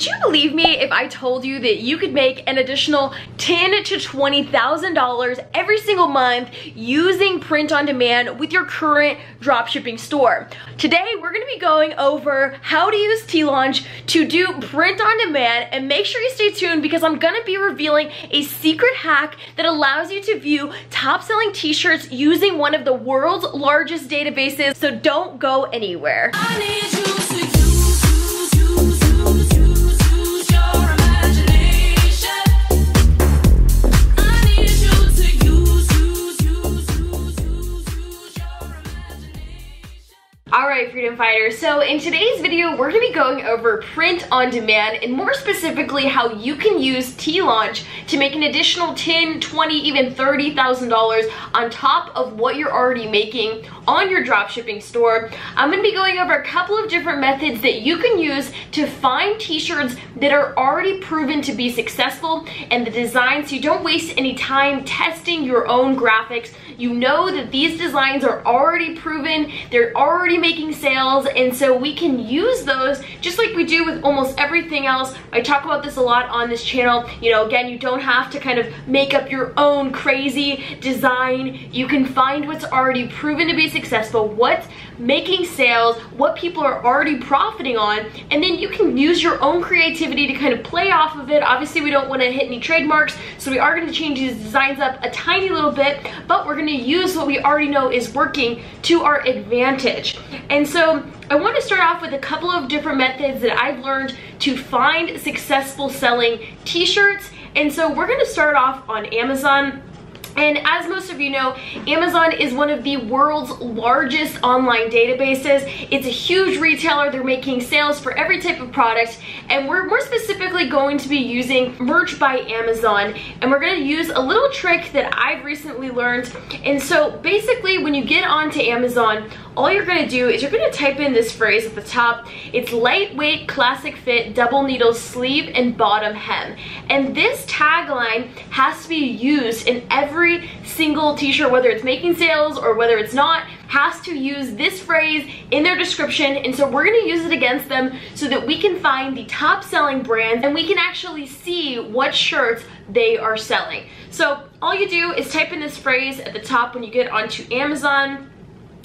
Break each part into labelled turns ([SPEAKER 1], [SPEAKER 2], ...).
[SPEAKER 1] Would you believe me if I told you that you could make an additional $10,000 to $20,000 every single month using print on demand with your current dropshipping store? Today, we're gonna be going over how to use T-Launch to do print on demand, and make sure you stay tuned because I'm gonna be revealing a secret hack that allows you to view top selling t-shirts using one of the world's largest databases, so don't go anywhere.
[SPEAKER 2] I need you to use your imagination. I need you to use your imagination.
[SPEAKER 1] Alright, freedom fighters, so in today's video we're going to be going over print on demand, and more specifically how you can use T-Launch to make an additional $10,000, $20,000, even $30,000 on top of what you're already making on your dropshipping store. I'm going to be going over a couple of different methods that you can use to find t-shirts that are already proven to be successful and the designs, so you don't waste any time testing your own graphics. You know that these designs are already proven, they're already making sales, and so we can use those just like we do with almost everything else. I talk about this a lot on this channel. You know, again, you don't have to kind of make up your own crazy design. You can find what's already proven to be successful, what's making sales, what people are already profiting on, and then you can use your own creativity to kind of play off of it. Obviously, we don't want to hit any trademarks, so we are going to change these designs up a tiny little bit, but we're going to use what we already know is working to our advantage. And so I want to start off with a couple of different methods that I've learned to find successful selling t-shirts. And so we're going to start off on Amazon. And as most of you know, Amazon is one of the world's largest online databases. It's a huge retailer. They're making sales for every type of product, and we're more specifically going to be using Merch by Amazon, and we're going to use a little trick that I've recently learned. And so basically, when you get onto Amazon, all you're going to do is you're going to type in this phrase at the top. It's lightweight, classic fit, double needle sleeve and bottom hem. And this tagline has to be used in every single t-shirt, whether it's making sales or whether it's not, has to use this phrase in their description. And so we're going to use it against them so that we can find the top selling brands and we can actually see what shirts they are selling. So all you do is type in this phrase at the top when you get onto Amazon,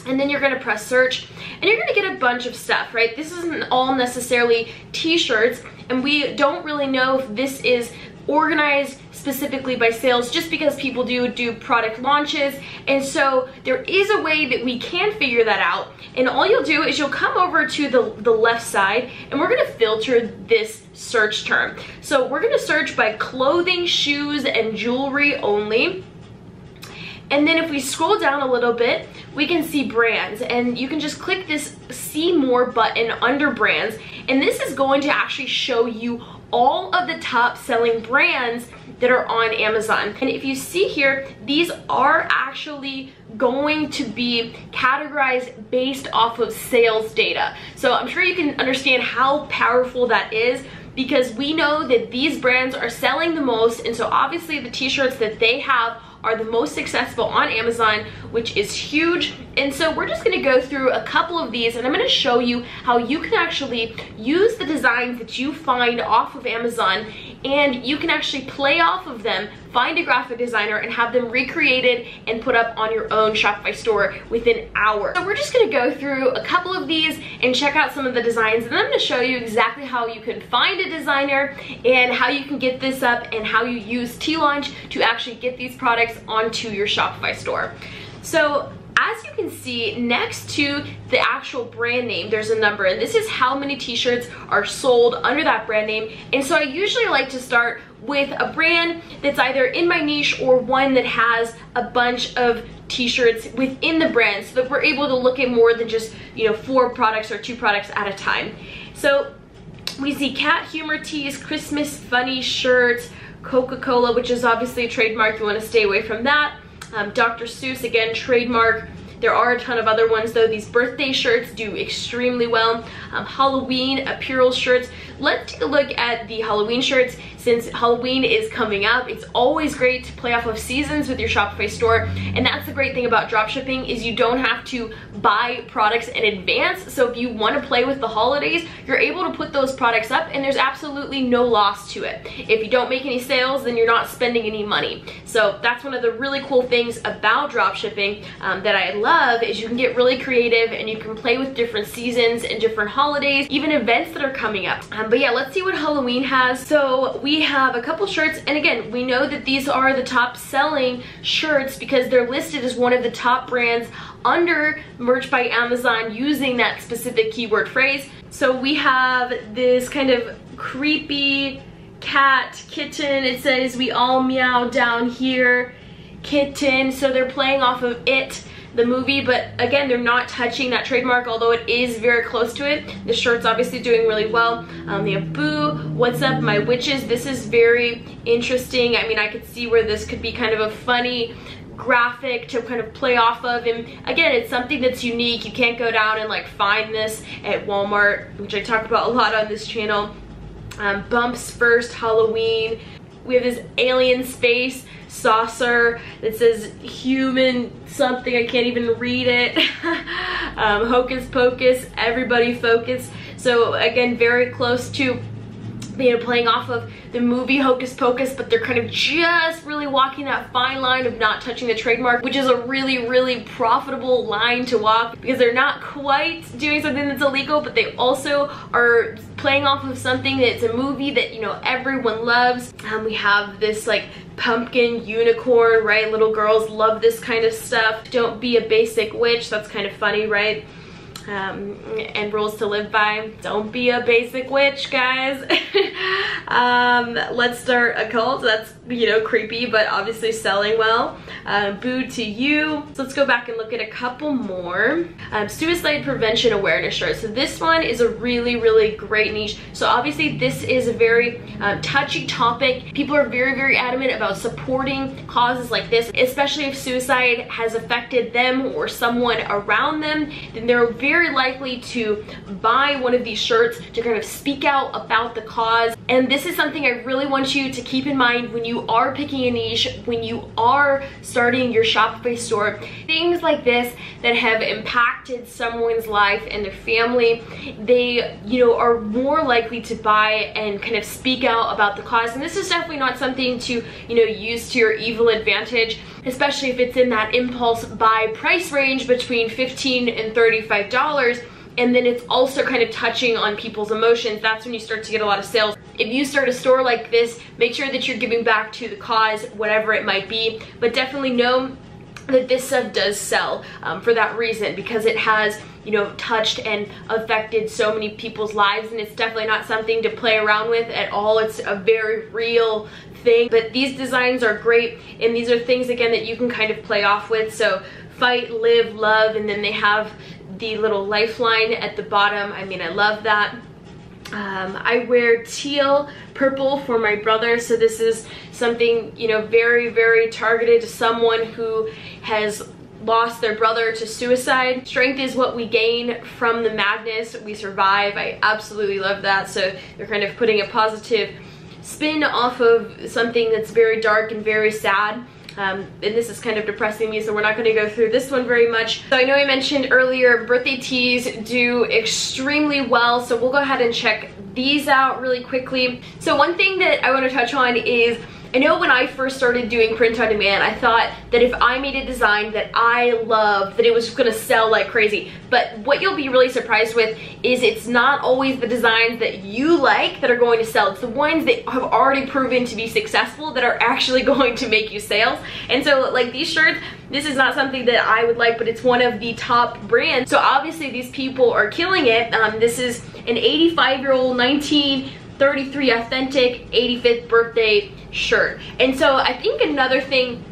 [SPEAKER 1] and then you're gonna press search, and you're gonna get a bunch of stuff, right? This isn't all necessarily t-shirts, and we don't really know if this is organized specifically by sales, just because people do product launches. And so there is a way that we can figure that out, and all you'll do is you'll come over to the left side, and we're gonna filter this search term. So we're gonna search by clothing, shoes, and jewelry only. And then if we scroll down a little bit, we can see brands, and you can just click this see more button under brands, and this is going to actually show you all of the top selling brands that are on Amazon. And if you see here, these are actually going to be categorized based off of sales data. So I'm sure you can understand how powerful that is, because we know that these brands are selling the most, and so obviously the t-shirts that they have are the most successful on Amazon, which is huge. And so we're just gonna go through a couple of these, and I'm gonna show you how you can actually use the designs that you find off of Amazon, and you can actually play off of them, find a graphic designer, and have them recreated and put up on your own Shopify store within hours. So we're just gonna go through a couple of these and check out some of the designs, and then I'm gonna show you exactly how you can find a designer and how you can get this up and how you use T-Launch to actually get these products onto your Shopify store. So as you can see, next to the actual brand name, there's a number, and this is how many t-shirts are sold under that brand name. And so I usually like to start with a brand that's either in my niche or one that has a bunch of t-shirts within the brand, so that we're able to look at more than just, you know, 4 products or 2 products at a time. So we see cat humor tees, Christmas funny shirts, Coca-Cola, which is obviously a trademark, you want to stay away from that. Dr. Seuss, again, trademark. There are a ton of other ones though. These birthday shirts do extremely well. Halloween apparel shirts. let's take a look at the Halloween shirts. Since Halloween is coming up, it's always great to play off of seasons with your Shopify store. And that's the great thing about dropshipping, is you don't have to buy products in advance. So if you want to play with the holidays, you're able to put those products up and there's absolutely no loss to it. If you don't make any sales, then you're not spending any money. So that's one of the really cool things about dropshipping that I love, is you can get really creative and you can play with different seasons and different holidays, even events that are coming up. But yeah, let's see what Halloween has. So we have a couple shirts, and again, we know that these are the top selling shirts because they're listed as one of the top brands under Merch by Amazon using that specific keyword phrase. So we have this kind of creepy cat, kitten. It says we all meow down here, kitten. So they're playing off of It, the movie, but again, they're not touching that trademark, although it is very close to it. The shirt's obviously doing really well. They have Boo, What's Up, My Witches. This is very interesting. I mean, I could see where this could be kind of a funny graphic to kind of play off of, and again, it's something that's unique. You can't go down and like find this at Walmart, which I talk about a lot on this channel. Bumps First Halloween. We have this alien space saucer that says human something, I can't even read it. Hocus Pocus, Everybody Focus. So again, very close to playing off of the movie Hocus Pocus, but they're kind of just really walking that fine line of not touching the trademark, which is a really, really profitable line to walk, because they're not quite doing something that's illegal, but they also are playing off of something that's a movie that, you know, everyone loves. We have this like pumpkin unicorn, right? Little girls love this kind of stuff. Don't be a basic witch. That's kind of funny, right? And rules to live by. Don't be a basic witch, guys. Let's start a cult. That's, you know, creepy, but obviously selling well. Boo to You. So let's go back and look at a couple more. Suicide prevention awareness shirt. So this one is a really, really great niche. So obviously this is a very touchy topic. People are very, very adamant about supporting causes like this, especially if suicide has affected them or someone around them. Then they're very likely to buy one of these shirts to kind of speak out about the cause. And this is something I really want you to keep in mind when you are picking a niche, when you are starting your Shopify store. Things like this that have impacted someone's life and their family, they, you know, are more likely to buy and kind of speak out about the cause. And this is definitely not something to, you know, use to your evil advantage, especially if it's in that impulse buy price range between $15 and $35. And then it's also kind of touching on people's emotions. That's when you start to get a lot of sales. If you start a store like this, make sure that you're giving back to the cause, whatever it might be, but definitely know that this stuff does sell for that reason, because it has, you know, touched and affected so many people's lives, and it's definitely not something to play around with at all. It's a very real thing. But these designs are great, and these are things, again, that you can kind of play off with. So fight, live, love, and then they have the little lifeline at the bottom. I mean, I love that. I wear teal purple for my brother, so this is something, you know, very, very targeted to someone who has lost their brother to suicide. Strength is what we gain from the madness we survive. I absolutely love that. So they're kind of putting a positive spin off of something that's very dark and very sad. And this is kind of depressing me, so we're not going to go through this one very much. So I know I mentioned earlier birthday tees do extremely well, so we'll go ahead and check these out really quickly. So one thing that I want to touch on is, I know when I first started doing print on demand, I thought that if I made a design that I loved, that it was gonna sell like crazy. But what you'll be really surprised with is it's not always the designs that you like that are going to sell. It's the ones that have already proven to be successful that are actually going to make you sales. And so like these shirts, this is not something that I would like, but it's one of the top brands. So obviously these people are killing it. This is an 85-year-old 1933 authentic 85th birthday shirt. And so I think another thing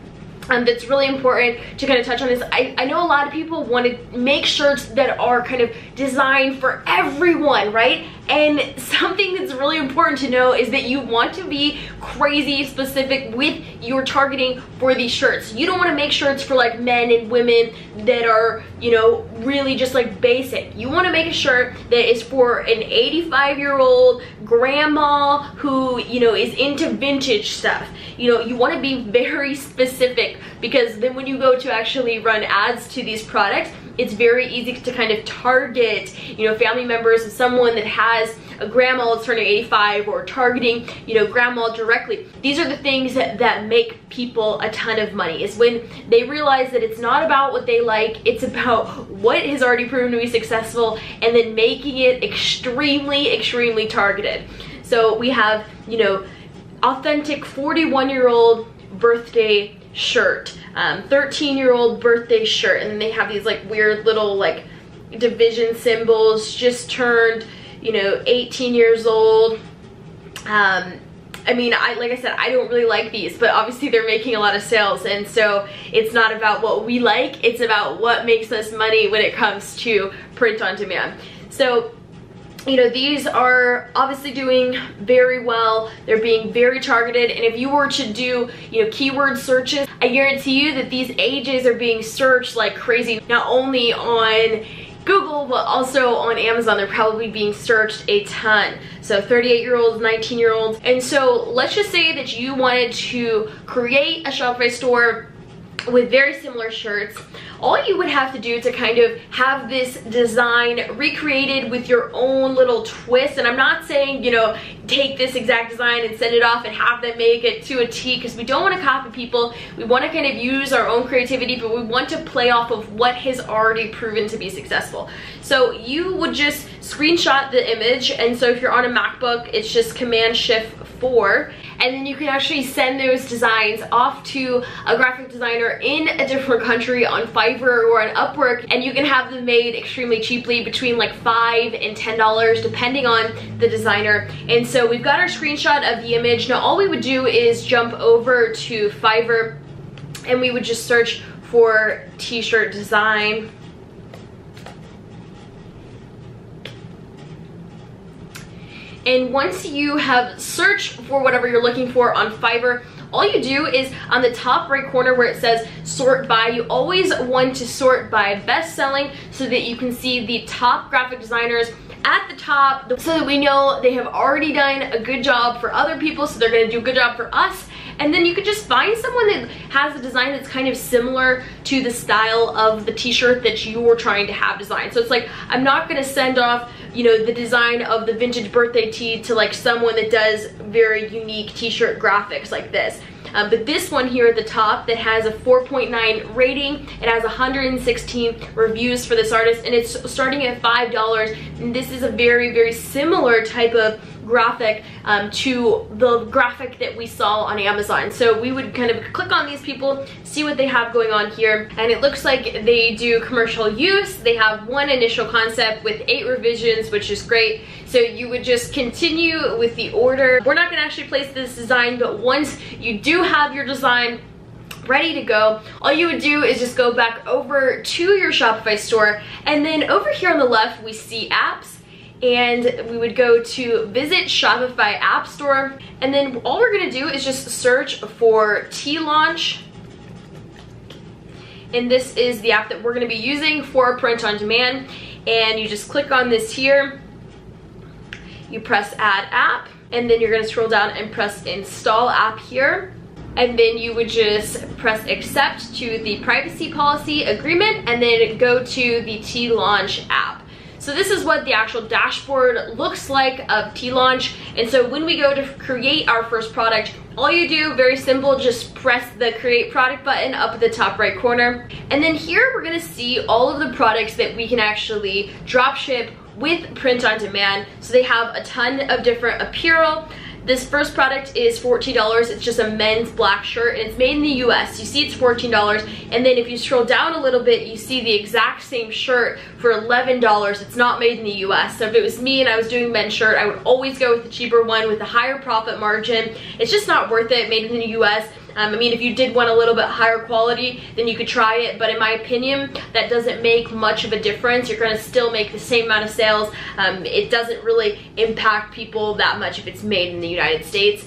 [SPEAKER 1] that's really important to kind of touch on is I know a lot of people want to make shirts that are kind of designed for everyone, right? And something that's really important to know is that you want to be crazy specific with your targeting for these shirts. You don't want to make shirts for like men and women that are, you know, really just like basic. You want to make a shirt that is for an 85-year-old grandma who, you know, is into vintage stuff. You know, you want to be very specific, because then when you go to actually run ads to these products, it's very easy to kind of target, you know, family members of someone that has a grandma that's turning 85, or targeting, you know, grandma directly. These are the things that make people a ton of money, is when they realize that it's not about what they like, it's about what has already proven to be successful, and then making it extremely, extremely targeted. So we have, you know, authentic 41-year-old birthday shirt, 13-year-old birthday shirt, and then they have these like weird little like division symbols, just turned, you know, 18 years old. I mean, like I said, I don't really like these, but obviously they're making a lot of sales, and so it's not about what we like, it's about what makes us money when it comes to print on demand. So, you know, these are obviously doing very well. They're being very targeted, and if you were to do, you know, keyword searches, I guarantee you that these ages are being searched like crazy, not only on Google, but also on Amazon. They're probably being searched a ton. So 38-year-olds, 19-year-olds. And so let's just say that you wanted to create a Shopify store with very similar shirts. All you would have to do to kind of have this design recreated with your own little twist, and I'm not saying, you know, take this exact design and send it off and have them make it to a T, because we don't want to copy people. We want to kind of use our own creativity, but we want to play off of what has already proven to be successful. So you would just screenshot the image, and so if you're on a MacBook, it's just Command-Shift-4, and then you can actually send those designs off to a graphic designer in a different country on Fiverr or on Upwork, and you can have them made extremely cheaply, between like $5 and $10 depending on the designer. And so we've got our screenshot of the image. Now all we would do is jump over to Fiverr, and we would just search for t-shirt design. And once you have searched for whatever you're looking for on Fiverr, all you do is on the top right corner where it says sort by, you always want to sort by best selling, so that you can see the top graphic designers at the top, so that we know they have already done a good job for other people, so they're going to do a good job for us. And then you could just find someone that has a design that's kind of similar to the style of the t-shirt that you're trying to have designed. So it's like, I'm not going to send off, you know, the design of the vintage birthday tee to like someone that does very unique t-shirt graphics like this. But this one here at the top that has a 4.9 rating, it has 116 reviews for this artist, and it's starting at $5. And this is a very, very similar type of graphic to the graphic that we saw on Amazon. So we would kind of click on these people, see what they have going on here, and it looks like they do commercial use. They have one initial concept with 8 revisions, which is great. So you would just continue with the order. We're not gonna actually place this design, but once you do have your design ready to go, all you would do is just go back over to your Shopify store, and then over here on the left we see apps, and we would go to visit Shopify App Store, and then all we're gonna do is just search for T-Launch, and this is the app that we're gonna be using for print on demand. And you just click on this here, you press add app, and then you're gonna scroll down and press install app here. And then you would just press accept to the privacy policy agreement, and then go to the T-Launch app. So this is what the actual dashboard looks like of T-Launch. And so when we go to create our first product, all you do, very simple, just press the create product button up at the top right corner. And then here we're gonna see all of the products that we can actually drop ship with print on demand. So they have a ton of different apparel. This first product is $14. It's just a men's black shirt, and it's made in the US. You see it's $14, and then if you scroll down a little bit, you see the exact same shirt for $11. It's not made in the US. So if it was me and I was doing men's shirt, I would always go with the cheaper one with a higher profit margin. It's just not worth it, made in the US. I mean, if you did want a little bit higher quality, then you could try it, but in my opinion, that doesn't make much of a difference. You're gonna still make the same amount of sales. It doesn't really impact people that much if it's made in the United States.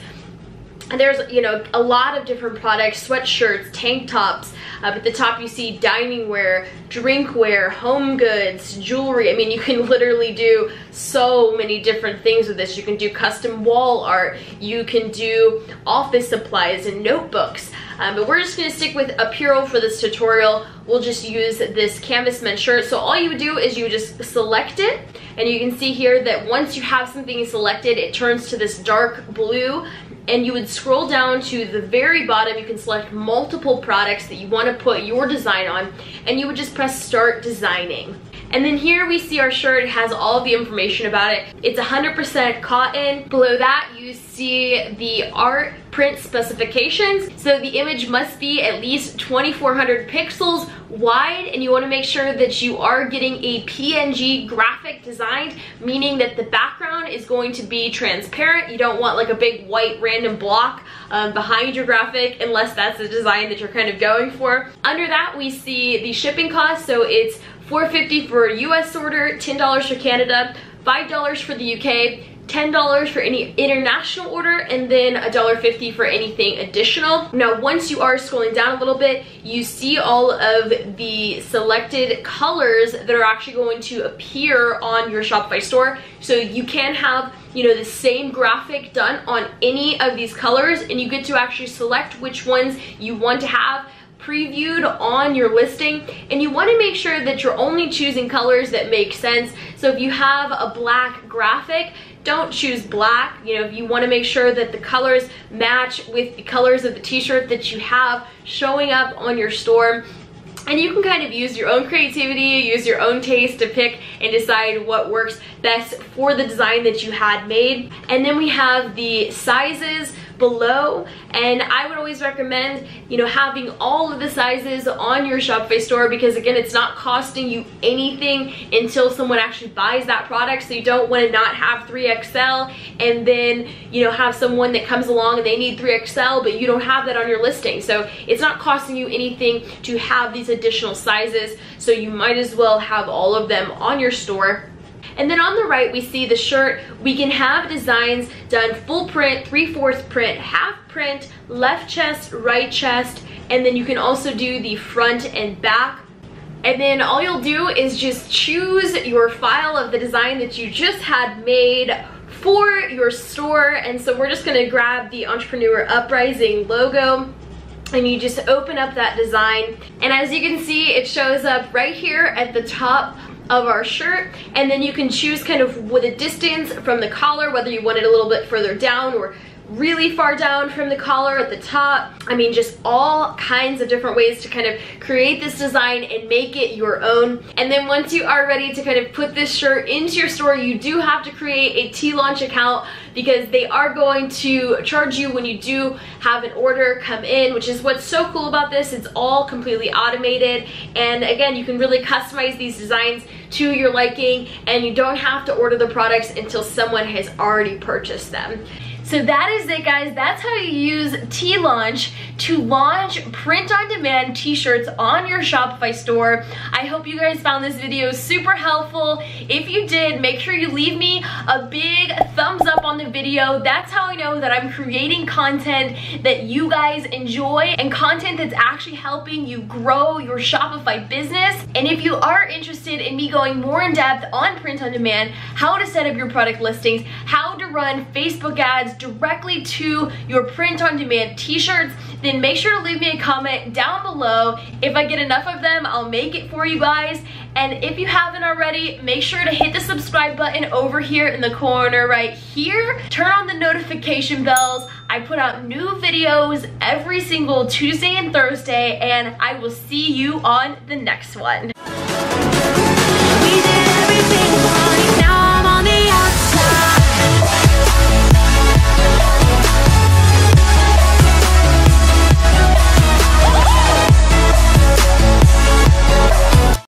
[SPEAKER 1] And there's, you know, a lot of different products, sweatshirts, tank tops. At the top you see dining wear, drinkware, home goods, jewelry. I mean, you can literally do so many different things with this. You can do custom wall art. You can do office supplies and notebooks. But we're just gonna stick with apparel for this tutorial. We'll just use this canvas men's shirt. So all you would do is you would just select it, and you can see here that once you have something selected, it turns to this dark blue, and you would scroll down to the very bottom. You can select multiple products that you want to put your design on, and you would just press start designing. And then here we see our shirt. It has all the information about it. It's 100% cotton. Below that you see the art print specifications. So the image must be at least 2400 pixels wide, and you want to make sure that you are getting a PNG graphic designed, meaning that the background is going to be transparent. You don't want like a big white random block behind your graphic, unless that's the design that you're kind of going for. Under that we see the shipping cost. So it's $4.50 for a US order, $10 for Canada, $5 for the UK, $10 for any international order, and then $1.50 for anything additional. Now, once you are scrolling down a little bit, you see all of the selected colors that are actually going to appear on your Shopify store. So you can have, you know, the same graphic done on any of these colors, and you get to actually select which ones you want to have previewed on your listing. And you want to make sure that you're only choosing colors that make sense. So if you have a black graphic, don't choose black. You know, if you want to make sure that the colors match with the colors of the t-shirt that you have showing up on your store. And you can kind of use your own creativity, use your own taste to pick and decide what works best for the design that you had made. And then we have the sizes below, and I would always recommend, you know, having all of the sizes on your Shopify store, because again, it's not costing you anything until someone actually buys that product. So you don't want to not have 3XL and then, you know, have someone that comes along and they need 3XL, but you don't have that on your listing. So it's not costing you anything to have these additional sizes, so you might as well have all of them on your store. And then on the right, we see the shirt. We can have designs done full print, 3/4 print, half print, left chest, right chest, and then you can also do the front and back. And then all you'll do is just choose your file of the design that you just had made for your store. And so we're just gonna grab the Entrepreneur Uprising logo, and you just open up that design. And as you can see, it shows up right here at the top of our shirt, and then you can choose kind of with a distance from the collar, whether you want it a little bit further down or really far down from the collar at the top. I mean, just all kinds of different ways to kind of create this design and make it your own. And then once you are ready to kind of put this shirt into your store, you do have to create a T-Launch account, because they are going to charge you when you do have an order come in, which is what's so cool about this. It's all completely automated, and again, you can really customize these designs to your liking, and you don't have to order the products until someone has already purchased them. So that is it, guys. That's how you use T-Launch to launch print-on-demand t-shirts on your Shopify store. I hope you guys found this video super helpful. If you did, make sure you leave me a big thumbs up on the video. That's how I know that I'm creating content that you guys enjoy, and content that's actually helping you grow your Shopify business. And if you are interested in me going more in depth on print-on-demand, how to set up your product listings, how to run Facebook ads directly to your print-on-demand t-shirts, then make sure to leave me a comment down below. If I get enough of them, I'll make it for you guys. And if you haven't already, make sure to hit the subscribe button over here in the corner right here. Turn on the notification bells. I put out new videos every single Tuesday and Thursday, and I will see you on the next one.